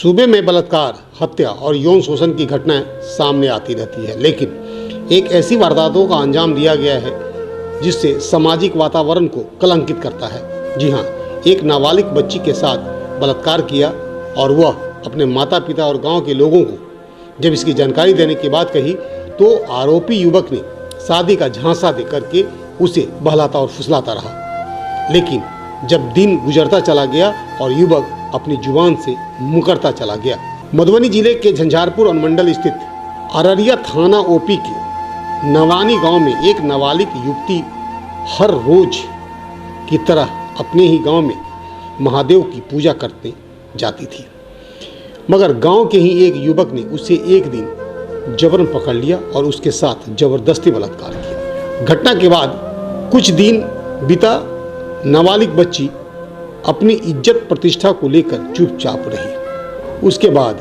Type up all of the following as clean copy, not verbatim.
सूबे में बलात्कार, हत्या और यौन शोषण की घटनाएं सामने आती रहती है, लेकिन एक ऐसी वारदातों का अंजाम दिया गया है जिससे सामाजिक वातावरण को कलंकित करता है। जी हाँ, एक नाबालिग बच्ची के साथ बलात्कार किया और वह अपने माता पिता और गांव के लोगों को जब इसकी जानकारी देने की बात कही तो आरोपी युवक ने शादी का झांसा दे करके उसे बहलाता और फुसलाता रहा। लेकिन जब दिन गुजरता चला गया और युवक अपनी जुबान से मुकरता चला गया। मधुबनी जिले के झंझारपुर अनुमंडल स्थित अररिया थाना ओपी के नवानी गांव में एक नाबालिग युवती हर रोज की तरह अपने ही गांव में महादेव की पूजा करने जाती थी, मगर गांव के ही एक युवक ने उसे एक दिन जबरन पकड़ लिया और उसके साथ जबरदस्ती बलात्कार किया। घटना के बाद कुछ दिन बीता, नाबालिग बच्ची अपनी इज्जत प्रतिष्ठा को लेकर चुपचाप रही। उसके बाद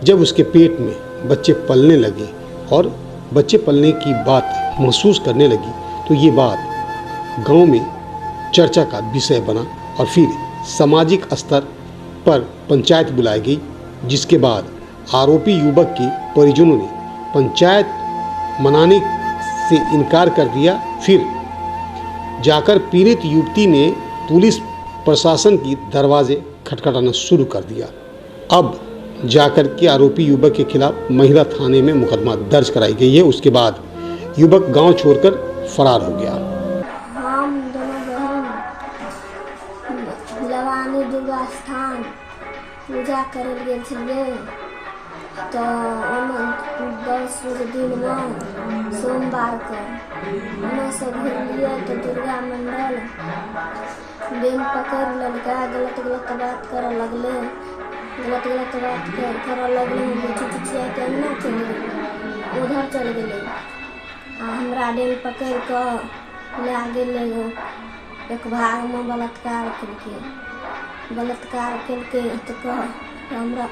जब उसके पेट में बच्चे पलने लगे और बच्चे पलने की बात महसूस करने लगी तो ये बात गांव में चर्चा का विषय बना और फिर सामाजिक स्तर पर पंचायत बुलाई गई, जिसके बाद आरोपी युवक के परिजनों ने पंचायत मनाने से इनकार कर दिया। फिर जाकर पीड़ित युवती ने पुलिस प्रशासन की दरवाजे खटखटाना शुरू कर दिया। अब जाकर के आरोपी युवक के खिलाफ महिला थाने में मुकदमा दर्ज कराई गई है। उसके बाद युवक गांव छोड़कर फरार हो गया। हम दोनों बहन लवानी दुर्गा स्थान पूजा करल गेल छलियै तो 10 दिन में सोमवार के ओने से घुरलियै तो दुर्गा मंडल बेन पकड़ लेलकै, गलत बात करऽ लगलै, गलत बात करऽ लगलै। चिचिया के अंगना चल गेलै, उधर चल गेलै आ हमरा बेन पकड़ कऽ लै गेलै एक भाग में बलात्कार केलकै तो हमरा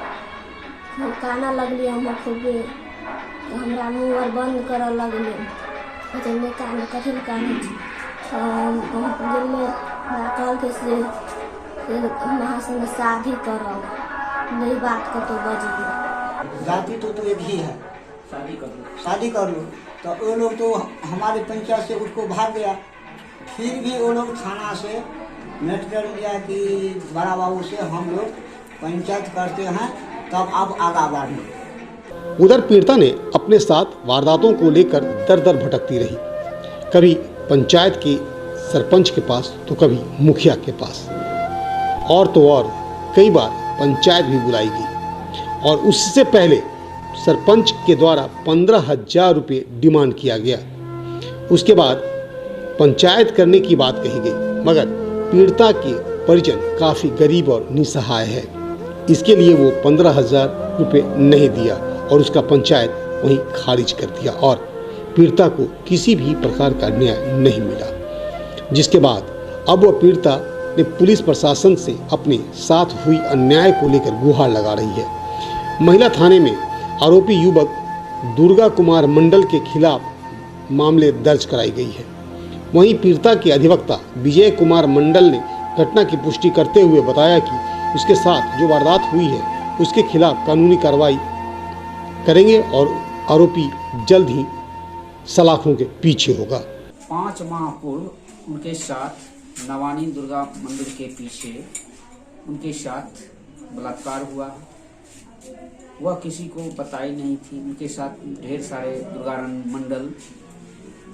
काना लगलियै, हम खूबे हमरा मुँह और बंद करऽ लगलै। नहीं कान कथी कान गेलै कहलकै से वहाँ से शादी करब, नहीं बात कतो बजली। जाति तो एक ही है, शादी कर लो। तो वो लोग तो हमारे पंचायत से उसको भाग गया। फिर भी वो लोग थाना से नेट कर लिया कि बड़ा बाबू से हम लोग पंचायत करते हैं, तब अब आगा बढ़ना। उधर पीड़िता ने अपने साथ वारदातों को लेकर दर दर भटकती रही, कभी पंचायत के सरपंच के पास तो कभी मुखिया के पास, और तो और कई बार पंचायत भी बुलाई गई और उससे पहले सरपंच के द्वारा 15,000 रुपये डिमांड किया गया। उसके बाद पंचायत करने की बात कही गई, मगर पीड़िता के परिजन काफ़ी गरीब और निसहाय है, इसके लिए वो 15,000 रुपये नहीं दिया और उसका पंचायत वहीं खारिज कर दिया और पीड़िता को किसी भी प्रकार का न्याय नहीं मिला। जिसके बाद अब वह पीड़िता ने पुलिस प्रशासन से अपने साथ हुई अन्याय को लेकर गुहार लगा रही है। महिला थाने में आरोपी युवक दुर्गा कुमार मंडल के खिलाफ मामले दर्ज कराई गई है। वहीं पीड़िता के अधिवक्ता विजय कुमार मंडल ने घटना की पुष्टि करते हुए बताया कि उसके साथ जो वारदात हुई है उसके खिलाफ कानूनी कार्रवाई करेंगे और आरोपी जल्द ही सलाखों के पीछे होगा। 5 माह पूर्व उनके साथ नवानी दुर्गा मंदिर के पीछे उनके साथ बलात्कार हुआ। वह किसी को बताई नहीं थी। उनके साथ ढेर सारे दुर्गा मंडल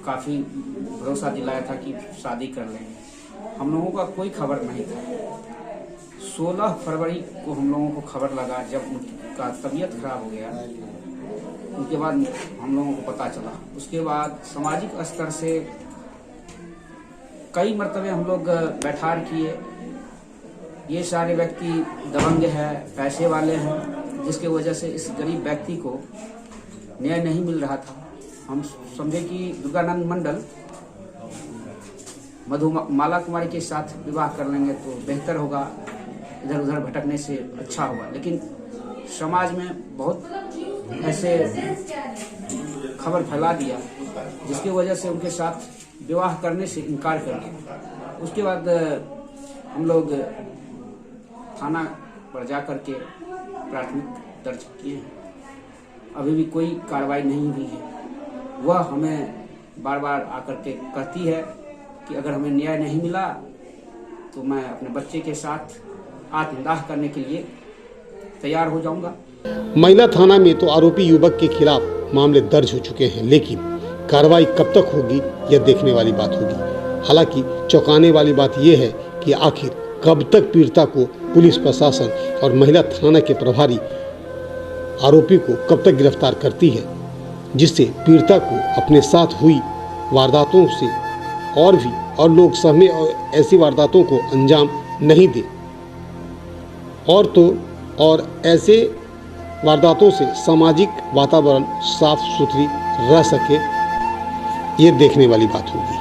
काफ़ी भरोसा दिलाया था कि शादी कर लेंगे। हम लोगों का कोई खबर नहीं था। 16 फरवरी को हम लोगों को खबर लगा, जब उनका तबीयत खराब हो गया उनके बाद हम लोगों को पता चला। उसके बाद सामाजिक स्तर से कई मरतबे हम लोग बैठार किए। ये सारे व्यक्ति दबंग है, पैसे वाले हैं, जिसके वजह से इस गरीब व्यक्ति को न्याय नहीं मिल रहा था। हम समझे कि दुर्गानंद मंडल मधुमाला कुमारी के साथ विवाह कर लेंगे तो बेहतर होगा, इधर उधर भटकने से अच्छा होगा। लेकिन समाज में बहुत ऐसे खबर फैला दिया जिसकी वजह से उनके साथ विवाह करने से इनकार कर दिया। उसके बाद हम लोग थाना पर जा कर के प्राथमिक दर्ज किए हैं। अभी भी कोई कार्रवाई नहीं हुई है। वह हमें बार बार आकर के कहती है कि अगर हमें न्याय नहीं मिला तो मैं अपने बच्चे के साथ आत्मदाह करने के लिए तैयार हो जाऊंगा। महिला थाना में तो आरोपी युवक के खिलाफ मामले दर्ज हो चुके हैं, लेकिन कार्रवाई कब तक होगी यह देखने वाली बात होगी। हालांकि चौंकाने वाली बात यह है कि आखिर कब तक पीड़िता को पुलिस प्रशासन और महिला थाना के प्रभारी आरोपी को कब तक गिरफ्तार करती है, जिससे पीड़िता को अपने साथ हुई वारदातों से और लोग सहमे और ऐसी वारदातों को अंजाम नहीं दे और ऐसे वारदातों से सामाजिक वातावरण साफ सुथरी रह सके, ये देखने वाली बात होगी।